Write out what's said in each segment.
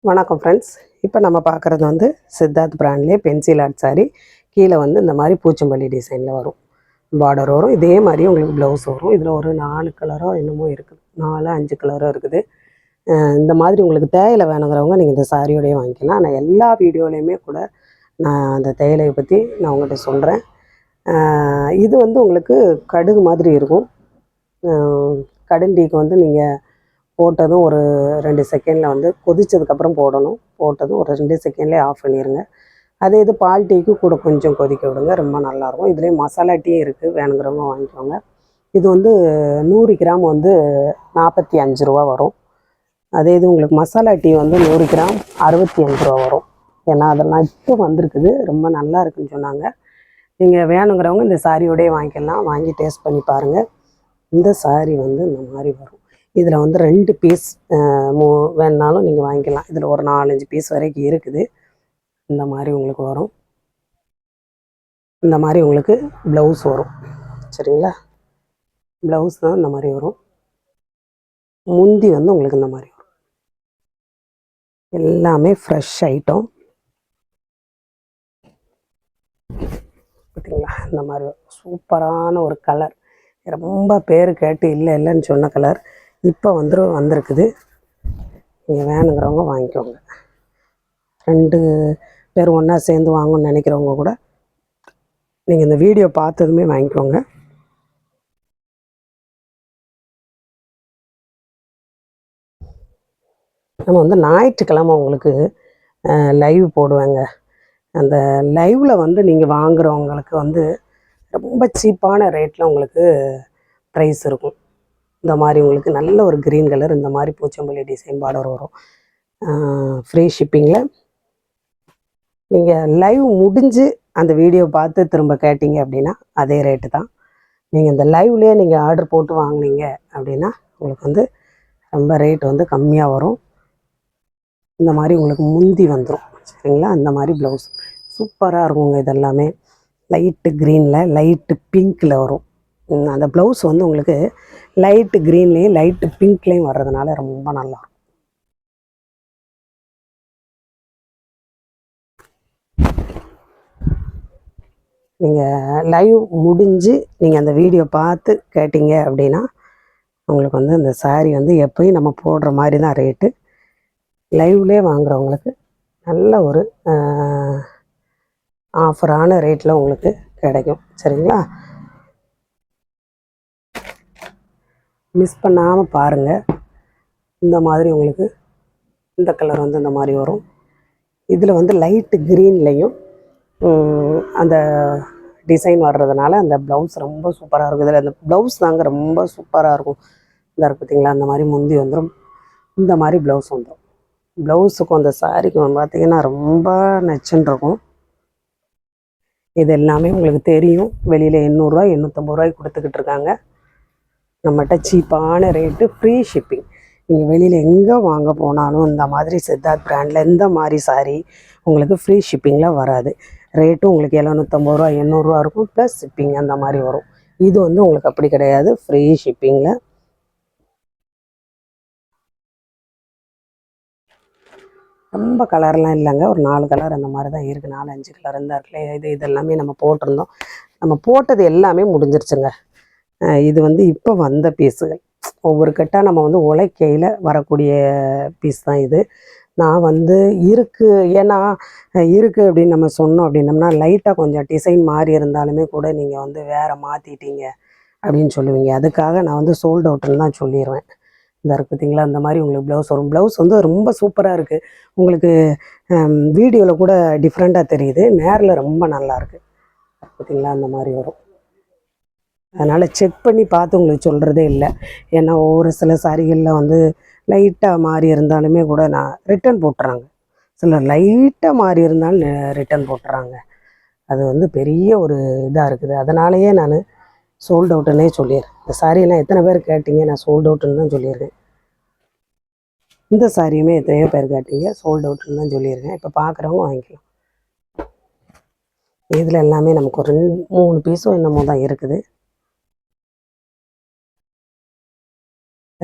வணக்கம் ஃப்ரெண்ட்ஸ். இப்போ நம்ம பார்க்குறது வந்து சித்தார்த் பிராண்ட்லேயே பென்சில் ஆர்ட் சாரி. கீழே வந்து இந்த மாதிரி பூச்சம்பள்ளி டிசைனில் வரும், பார்டர் வரும். இதே மாதிரி உங்களுக்கு ப்ளவுஸ் வரும். இதில் ஒரு 4 கலரோ என்னமோ இருக்குது, 4-5 கலரோ இருக்குது. இந்த மாதிரி உங்களுக்கு தேயிலை வேணுங்கிறவங்க நீங்கள் இந்த சாரியோடையே வாங்கிக்கலாம். நான் எல்லா வீடியோலையுமே கூட நான் அந்த தேயிலையை பற்றி நான் உங்கள்கிட்ட சொல்கிறேன். இது வந்து உங்களுக்கு கடுகு மாதிரி இருக்கும். கடுண்டிக்கு வந்து நீங்கள் போட்டதும் ஒரு 2 செகண்டில் வந்து கொதித்ததுக்கப்புறம் போடணும். போட்டதும் ஒரு 2 செகண்ட்லேயே ஆஃப் பண்ணிடுங்க. அதே இது பால் டீக்கு கூட கொஞ்சம் கொதிக்க விடுங்க, ரொம்ப நல்லாயிருக்கும். இதுலேயே மசாலா டீ இருக்குது, வேணுங்கிறவங்க வாங்கிக்கோங்க. இது வந்து 100 கிராம் வந்து 45 ரூபா வரும். அதே இது உங்களுக்கு மசாலா டீ வந்து 100 கிராம் 65 ரூபா வரும். ஏன்னா அதெல்லாம் இப்போ வந்திருக்குது, ரொம்ப நல்லா இருக்குன்னு சொன்னாங்க. நீங்கள் வேணுங்கிறவங்க இந்த சாரியோடையே வாங்கிக்கலாம். வாங்கி டேஸ்ட் பண்ணி பாருங்கள். இந்த சாரி வந்து இந்த மாதிரி வரும். இதில் வந்து 2 பீஸ் வேணுனாலும் நீங்கள் வாங்கிக்கலாம். இதில் ஒரு 4-5 பீஸ் வரைக்கும் இருக்குது. இந்த மாதிரி உங்களுக்கு வரும். இந்த மாதிரி உங்களுக்கு ப்ளவுஸ் வரும். சரிங்களா? ப்ளவுஸ் தான் இந்த மாதிரி வரும். முந்தி வந்து உங்களுக்கு இந்த மாதிரி வரும். எல்லாமே ஃப்ரெஷ் ஐட்டம். பார்த்தீங்களா? இந்த மாதிரி சூப்பரான ஒரு கலர். ரொம்ப பேர் கேட்டு இல்லைன்னு சொன்ன கலர் இப்போ வந்திருக்குது. நீங்கள் வேணுங்கிறவங்க வாங்கிக்கோங்க. 2 பேர் ஒன்றா சேர்ந்து வாங்கணும்னு நினைக்கிறவங்க கூட நீங்கள் இந்த வீடியோ பார்த்ததுமே வாங்கிக்கோங்க. நம்ம வந்து ஞாயிற்றுக்கிழமை உங்களுக்கு லைவ் போடுவேங்க. அந்த லைவில் வந்து நீங்கள் வாங்குகிறவங்களுக்கு வந்து ரொம்ப சீப்பான ரேட்டில் உங்களுக்கு ப்ரைஸ் இருக்கும். இந்த மாதிரி உங்களுக்கு நல்ல ஒரு க்ரீன் கலர், இந்த மாதிரி பூச்சம்பள்ளி டிசைன் பார்டர் வரும். ஃப்ரீ ஷிப்பிங்கில். நீங்கள் லைவ் முடிஞ்சு அந்த வீடியோ பார்த்து திரும்ப கேட்டிங்க அப்படின்னா அதே ரேட்டு தான். நீங்கள் இந்த லைவ்லேயே நீங்கள் ஆர்டர் போட்டு வாங்கினீங்க அப்படின்னா உங்களுக்கு வந்து ரொம்ப ரேட் வந்து கம்மியாக வரும். இந்த மாதிரி உங்களுக்கு முந்தி வந்துடும். சரிங்களா? அந்த மாதிரி ப்ளவுஸ் சூப்பராக இருக்குங்க. இதெல்லாமே லைட்டு க்ரீனில் லைட்டு பிங்க்கில் வரும். அந்த ப்ளவுஸ் வந்து உங்களுக்கு லைட்டு க்ரீன்லேயும் லைட்டு பிங்க்லேயும் வர்றதுனால ரொம்ப நல்லாயிருக்கும். நீங்கள் லைவ் முடிஞ்சு நீங்கள் அந்த வீடியோ பார்த்து கேட்டிங்க அப்படின்னா உங்களுக்கு வந்து இந்த சாரீ வந்து எப்போயும் நம்ம போடுற மாதிரி தான் ரேட்டு. லைவ்லேயே வாங்குகிறவங்களுக்கு நல்ல ஒரு ஆஃபரான ரேட்டில் உங்களுக்கு கிடைக்கும். சரிங்களா? மிஸ் பண்ணாமல் பாருங்கள். இந்த மாதிரி உங்களுக்கு இந்த கலர் வந்து இந்த மாதிரி வரும். இதில் வந்து லைட்டு க்ரீன்லேயும் அந்த டிசைன் வர்றதுனால அந்த ப்ளவுஸ் ரொம்ப சூப்பராக இருக்கும். இதில் அந்த ப்ளவுஸ் தாங்க ரொம்ப சூப்பராக இருக்கும். இதாக இருக்குது பார்த்தீங்களா? அந்த மாதிரி முந்தி வந்துடும், இந்த மாதிரி ப்ளவுஸ் வந்துடும். ப்ளவுஸுக்கும் அந்த சாரிக்கும் பார்த்திங்கன்னா ரொம்ப நச்சுன்னு இருக்கும். இது எல்லாமே உங்களுக்கு தெரியும். வெளியில் 800 850 ரூபாய்க்கு கொடுத்துக்கிட்டு இருக்காங்க. நம்மகிட்ட சீப்பான ரேட்டு, ஃப்ரீ ஷிப்பிங். நீங்கள் வெளியில் எங்கே வாங்க போனாலும் இந்த மாதிரி சித்தார்த் பிராண்டில் இந்த மாதிரி சாரி உங்களுக்கு ஃப்ரீ ஷிப்பிங்கில் வராது. ரேட்டும் உங்களுக்கு 750 ரூபா 800 ரூபா இருக்கும், ப்ளஸ் ஷிப்பிங் அந்த மாதிரி வரும். இது வந்து உங்களுக்கு அப்படி கிடையாது, ஃப்ரீ ஷிப்பிங்கில். ரொம்ப கலர்லாம் இல்லைங்க, ஒரு 4 கலர் அந்த மாதிரி தான் இருக்குது. 4-5 கலர் இருந்தால் இருக்குல்ல. இதெல்லாமே நம்ம போட்டிருந்தோம். நம்ம போட்டது எல்லாமே முடிஞ்சிருச்சுங்க. இது வந்து இப்போ வந்த பீஸுகள். ஒவ்வொரு கட்டாக நம்ம வந்து உழைக்கையில் வரக்கூடிய பீஸ் தான் இது. நான் வந்து இருக்குது, ஏன்னா இருக்குது அப்படின்னு நம்ம சொன்னோம் அப்படின்னம்னா லைட்டாக கொஞ்சம் டிசைன் மாறி இருந்தாலுமே கூட நீங்கள் வந்து வேறு மாற்றிட்டீங்க அப்படின்னு சொல்லுவீங்க. அதுக்காக நான் வந்து சோல்ட் அவுட்டுன்னு தான் சொல்லிடுவேன். இந்த இருக்குது பார்த்தீங்களா? அந்த மாதிரி உங்களுக்கு ப்ளவுஸ் வரும். ப்ளவுஸ் வந்து ரொம்ப சூப்பராக இருக்குது. உங்களுக்கு வீடியோவில் கூட டிஃப்ரெண்ட்டாக தெரியுது, நேரில் ரொம்ப நல்லாயிருக்கு. பார்த்தீங்களா? அந்த மாதிரி வரும். அதனால் செக் பண்ணி பார்த்து உங்களுக்கு சொல்கிறதே இல்லை. ஏன்னா ஒவ்வொரு சில சாரிகளில் வந்து லைட்டாக மாறி இருந்தாலுமே கூட நான் ரிட்டன் போட்டுறாங்க. சிலர் லைட்டாக மாறி இருந்தாலும் ரிட்டன் போட்டுறாங்க. அது வந்து பெரிய ஒரு இதாக இருக்குது. அதனாலேயே நான் சோல்ட் அவுட்டுன்னே சொல்லிடுறேன். இந்த சாரியெல்லாம் எத்தனை பேர் கேட்டீங்க, நான் சோல்ட் அவுட்டுன்னு தான் சொல்லியிருக்கேன். இந்த சாரியுமே எத்தனையோ பேர் கேட்டீங்க, சோல்ட் அவுட்டுன்னு தான் சொல்லியிருக்கேன். இப்போ பார்க்குறவங்க வாங்கிக்கலாம். இதில் எல்லாமே நமக்கு ஒரு 3 பீஸும் என்னமோ தான் இருக்குது.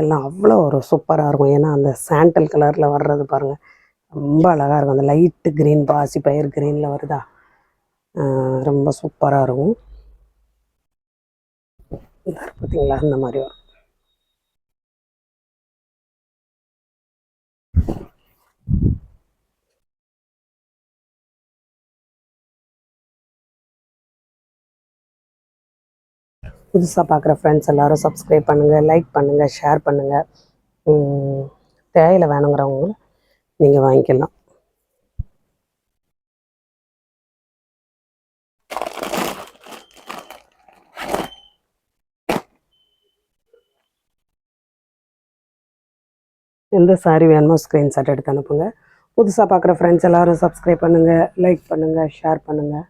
எல்லாம் அவ்வளோ ஒரு சூப்பராக இருக்கும். ஏன்னா அந்த சாண்டல் கலரில் வர்றது பாருங்கள், ரொம்ப அழகாக இருக்கும். அந்த லைட்டு க்ரீன் பாசி பயிர் க்ரீனில் வருதா, ரொம்ப சூப்பராக இருக்கும். பார்த்தீங்களா, இந்த மாதிரி வரும். புதுசாக பார்க்குற ஃப்ரெண்ட்ஸ் எல்லோரும் சப்ஸ்கிரைப் பண்ணுங்கள், லைக் பண்ணுங்கள், ஷேர் பண்ணுங்கள். தேயிலை வேணுங்கிறவங்க நீங்கள் வாங்கிக்கலாம். எந்த சாரீ வேணுமோ ஸ்க்ரீன்ஷாட் எடுத்து அனுப்புங்க. புதுசாக பார்க்குற ஃப்ரெண்ட்ஸ் எல்லோரும் சப்ஸ்கிரைப் பண்ணுங்கள், லைக் பண்ணுங்கள், ஷேர் பண்ணுங்கள்.